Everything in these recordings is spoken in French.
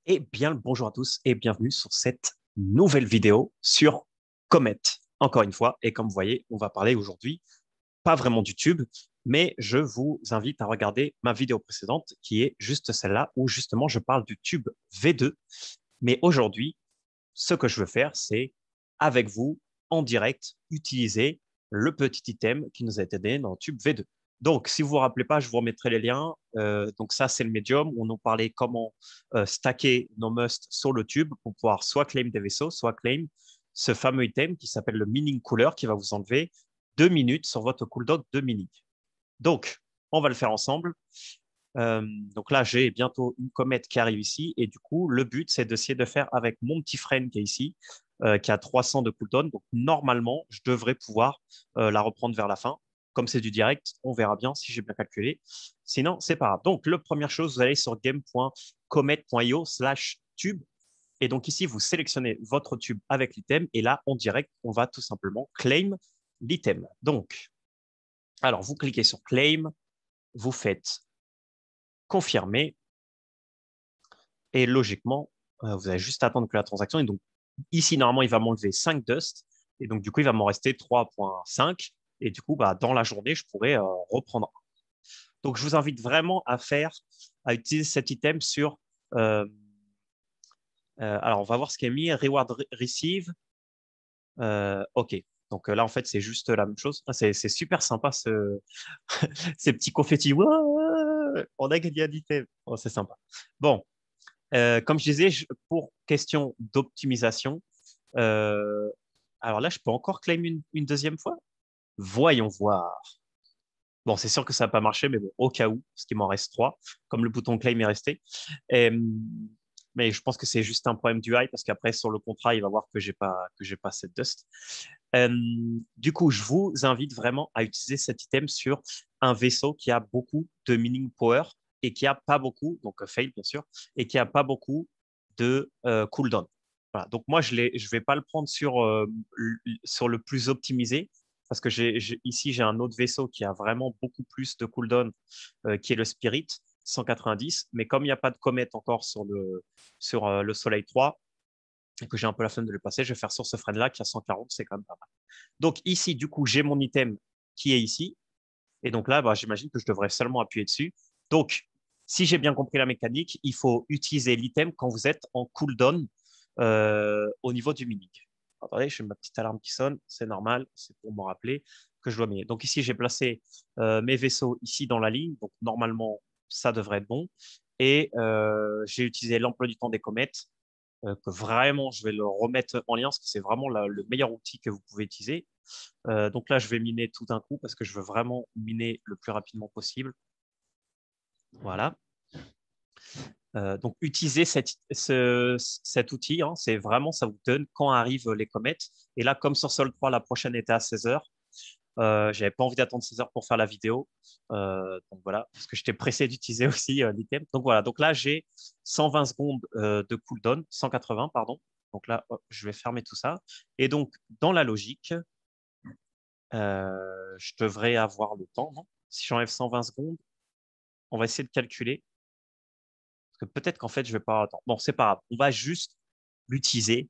Eh bien, le bonjour à tous et bienvenue sur cette nouvelle vidéo sur Comet. Encore une fois, et comme vous voyez, on va parler aujourd'hui pas vraiment du tube, mais je vous invite à regarder ma vidéo précédente qui est juste celle-là où justement je parle du tube V2. Mais aujourd'hui, ce que je veux faire, c'est avec vous, en direct, utiliser le petit item qui nous a été donné dans le tube V2. Donc, si vous vous rappelez pas, je vous remettrai les liens. Donc ça, c'est le médium où on nous parlait comment stacker nos musts sur le tube pour pouvoir soit claim des vaisseaux, soit claim ce fameux item qui s'appelle le mining cooler qui va vous enlever 2 minutes sur votre cooldown de mining. Donc, on va le faire ensemble. Donc là, j'ai bientôt une comète qui arrive ici. Et du coup, le but, c'est d'essayer de faire avec mon petit frame qui est ici, qui a 300 de cooldown. Donc normalement, je devrais pouvoir la reprendre vers la fin. Comme c'est du direct, on verra bien si j'ai bien calculé. Sinon, c'est pas grave. Donc, la première chose, vous allez sur game.comet.io/tube. Et donc ici, vous sélectionnez votre tube avec l'item. Et là, en direct, on va tout simplement claim l'item. Donc, alors, vous cliquez sur claim, vous faites confirmer. Et logiquement, vous allez juste attendre que la transaction. Et donc, ici, normalement, il va m'enlever 5 dust. Et donc, du coup, il va m'en rester 3,5. Et du coup, bah, dans la journée, je pourrais reprendre. Donc, je vous invite vraiment à utiliser cet item sur. euh, alors, on va voir ce qui est mis. Reward receive. OK. Donc là, en fait, c'est juste la même chose. Ah, c'est super sympa, ces petits confettis. Ouah, on a gagné un item. Oh, c'est sympa. Bon, comme je disais, pour question d'optimisation, euh, alors là, je peux encore claim une deuxième fois? Voyons voir. Bon, c'est sûr que ça n'a pas marché, mais bon, au cas où, parce qu'il m'en reste trois, comme le bouton claim est resté. Et, mais je pense que c'est juste un problème du high, parce qu'après, sur le contrat, il va voir que j'ai pas cette dust. Euh, du coup, je vous invite vraiment à utiliser cet item sur un vaisseau qui a beaucoup de mining power et qui a pas beaucoup, donc fail bien sûr, et qui a pas beaucoup de cooldown. Voilà. Donc moi, je vais pas le prendre sur le plus optimisé parce que ici j'ai un autre vaisseau qui a vraiment beaucoup plus de cooldown, qui est le Spirit 190. Mais comme il n'y a pas de comète encore sur le Soleil 3 et que j'ai un peu la flemme de le passer, je vais faire sur ce frame-là qui a 140, c'est quand même pas mal. Donc ici, du coup, j'ai mon item qui est ici. Et donc là, bah, j'imagine que je devrais seulement appuyer dessus. Donc, si j'ai bien compris la mécanique, il faut utiliser l'item quand vous êtes en cooldown au niveau du mimic. Attendez, j'ai ma petite alarme qui sonne, c'est normal, c'est pour me rappeler que je dois miner. Donc ici, j'ai placé mes vaisseaux ici dans la ligne. Donc normalement, ça devrait être bon. Et j'ai utilisé l'emploi du temps des comètes que vraiment, je vais le remettre en lien parce que c'est vraiment le meilleur outil que vous pouvez utiliser. Donc là, je vais miner tout d'un coup parce que je veux vraiment miner le plus rapidement possible. Voilà. Donc, utilisez cet outil. Hein, c'est vraiment, ça vous donne quand arrivent les comètes. Et là, comme sur Sol 3, la prochaine était à 16 heures. J'avais pas envie d'attendre 16 heures pour faire la vidéo. Donc voilà, parce que j'étais pressé d'utiliser aussi l'item. Donc voilà, donc là, j'ai 120 secondes de cooldown, 180, pardon. Donc là, hop, je vais fermer tout ça. Et donc, dans la logique, je devrais avoir le temps, non? Si j'enlève 120 secondes, on va essayer de calculer. Parce que peut-être qu'en fait, je vais pas avoir le temps. Bon, c'est pas grave. On va juste l'utiliser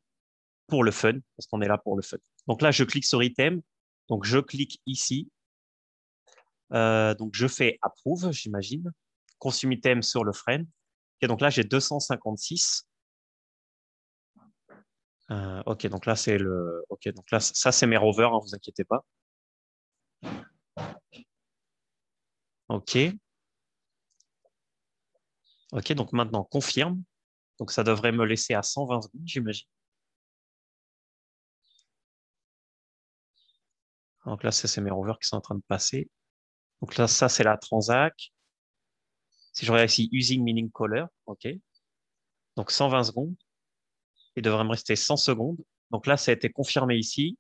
pour le fun, parce qu'on est là pour le fun. Donc là, je clique sur item. Donc, je clique ici. Donc, je fais approve, j'imagine. Consume item sur le frame. Et donc là, j'ai 256. OK, donc là, c'est le. OK, donc là, ça, c'est mes rovers, hein, vous inquiétez pas. OK. OK, donc maintenant, confirme. Donc, ça devrait me laisser à 120 secondes, j'imagine. Donc là, c'est mes rovers qui sont en train de passer. Donc là, ça, c'est la transac. Si je regarde ici, using meaning caller, OK. Donc 120 secondes. Il devrait me rester 100 secondes. Donc là, ça a été confirmé ici.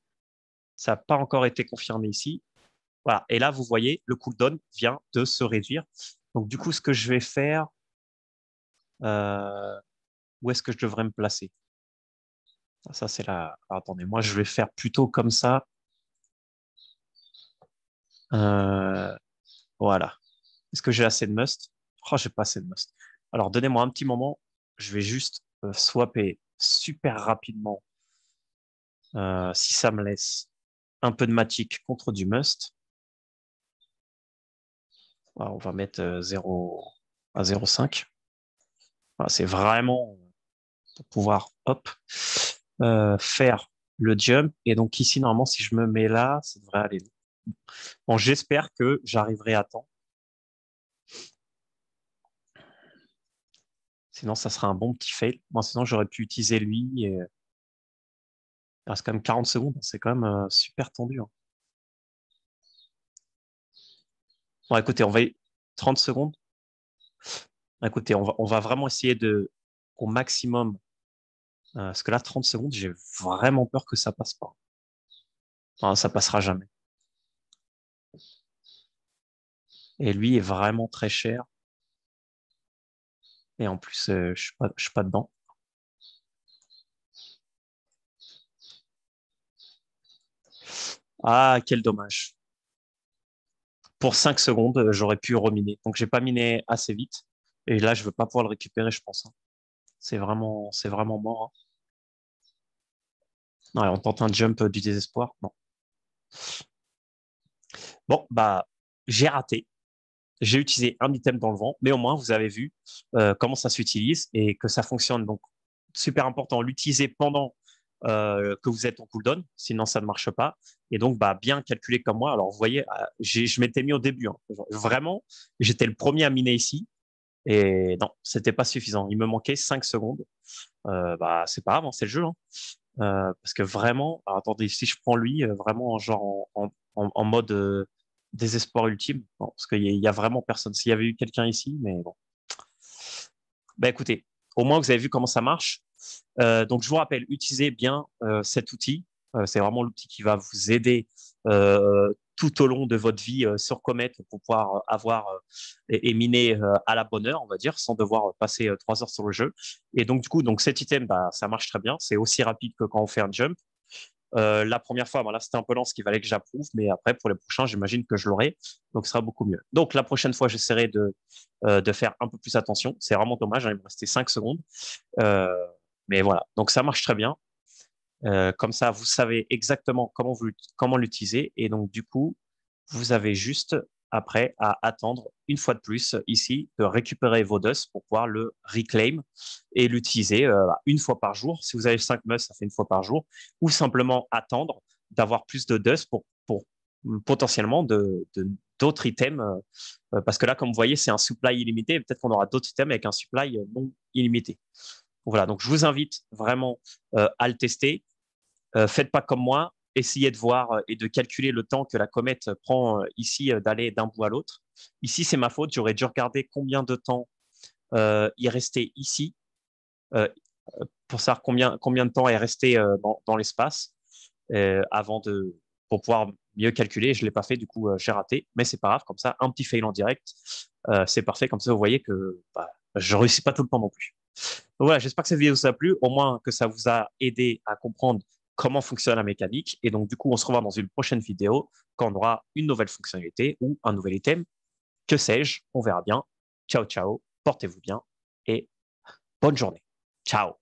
Ça n'a pas encore été confirmé ici. Voilà. Et là, vous voyez, le cooldown vient de se réduire. Donc du coup, ce que je vais faire, euh, où est-ce que je devrais me placer? Ça, c'est la. Alors, attendez, moi, je vais faire plutôt comme ça. Euh, voilà. Est-ce que j'ai assez de must? Oh, j'ai pas assez de must. Alors, donnez-moi un petit moment. je vais juste swapper super rapidement, si ça me laisse un peu de matic contre du must. Voilà, on va mettre 0 à 0,5. Voilà, c'est vraiment pour pouvoir, hop, faire le jump. Et donc ici, normalement, si je me mets là, ça devrait aller. Bon, j'espère que j'arriverai à temps. Sinon, ça sera un bon petit fail. Moi, sinon, j'aurais pu utiliser lui. Et... il reste quand même 40 secondes. C'est quand même super tendu, hein. Bon, écoutez, on va 30 secondes. Écoutez, on va vraiment essayer de, au maximum, parce que là, 30 secondes, j'ai vraiment peur que ça passe pas. Enfin, ça passera jamais. Et lui est vraiment très cher. Et en plus, je suis pas dedans. Ah, quel dommage. Pour 5 secondes, j'aurais pu reminer. Donc, j'ai pas miné assez vite. Et là, je veux pas pouvoir le récupérer, je pense, hein. C'est vraiment mort, hein. Ouais, on tente un jump du désespoir. Non. Bon, bah, j'ai raté. J'ai utilisé un item dans le vent, mais au moins, vous avez vu comment ça s'utilise et que ça fonctionne. Donc, super important, l'utiliser pendant que vous êtes en cooldown, sinon ça ne marche pas. Et donc, bah, bien calculer comme moi. Alors, vous voyez, je m'étais mis au début, hein. Vraiment, j'étais le premier à miner ici. Et non, c'était pas suffisant. Il me manquait 5 secondes. Bah, c'est pas grave, hein, c'est le jeu, hein. Parce que vraiment, alors, attendez, si je prends lui, vraiment genre en mode désespoir ultime, bon, parce qu'il y a vraiment personne. S'il y avait eu quelqu'un ici, mais bon. Bah écoutez, au moins vous avez vu comment ça marche. Donc je vous rappelle, utilisez bien cet outil. C'est vraiment l'outil qui va vous aider tout au long de votre vie sur Comet pour pouvoir avoir et miner à la bonne heure, on va dire, sans devoir passer 3 heures sur le jeu. Et donc du coup, donc cet item, bah, ça marche très bien. C'est aussi rapide que quand on fait un jump. La première fois, voilà, c'était un peu lent, ce qu'il fallait que j'approuve, mais après, pour les prochains, j'imagine que je l'aurai, donc ce sera beaucoup mieux. Donc, la prochaine fois, j'essaierai de faire un peu plus attention. C'est vraiment dommage, hein, il me restait 5 secondes. Euh, mais voilà, donc ça marche très bien. Comme ça, vous savez exactement comment l'utiliser. Et donc, du coup, vous avez juste après à attendre une fois de plus ici de récupérer vos dust pour pouvoir le reclaim et l'utiliser une fois par jour. Si vous avez 5 musts, ça fait une fois par jour. Ou simplement attendre d'avoir plus de dust pour potentiellement d'autres items. Parce que là, comme vous voyez, c'est un supply illimité. Peut-être qu'on aura d'autres items avec un supply non illimité. Voilà, donc je vous invite vraiment à le tester. Faites pas comme moi, essayez de voir et de calculer le temps que la comète prend ici d'aller d'un bout à l'autre. Ici, c'est ma faute, j'aurais dû regarder combien de temps il restait ici euh, pour savoir combien de temps est resté dans l'espace avant pour pouvoir mieux calculer. Je ne l'ai pas fait, du coup, j'ai raté, mais c'est pas grave, comme ça, un petit fail en direct, c'est parfait, comme ça, vous voyez que bah, je réussis pas tout le temps non plus. Donc voilà, j'espère que cette vidéo vous a plu, au moins que ça vous a aidé à comprendre comment fonctionne la mécanique. Et donc, du coup, on se revoit dans une prochaine vidéo quand on aura une nouvelle fonctionnalité ou un nouvel item. Que sais-je? On verra bien. Ciao, ciao. Portez-vous bien et bonne journée. Ciao.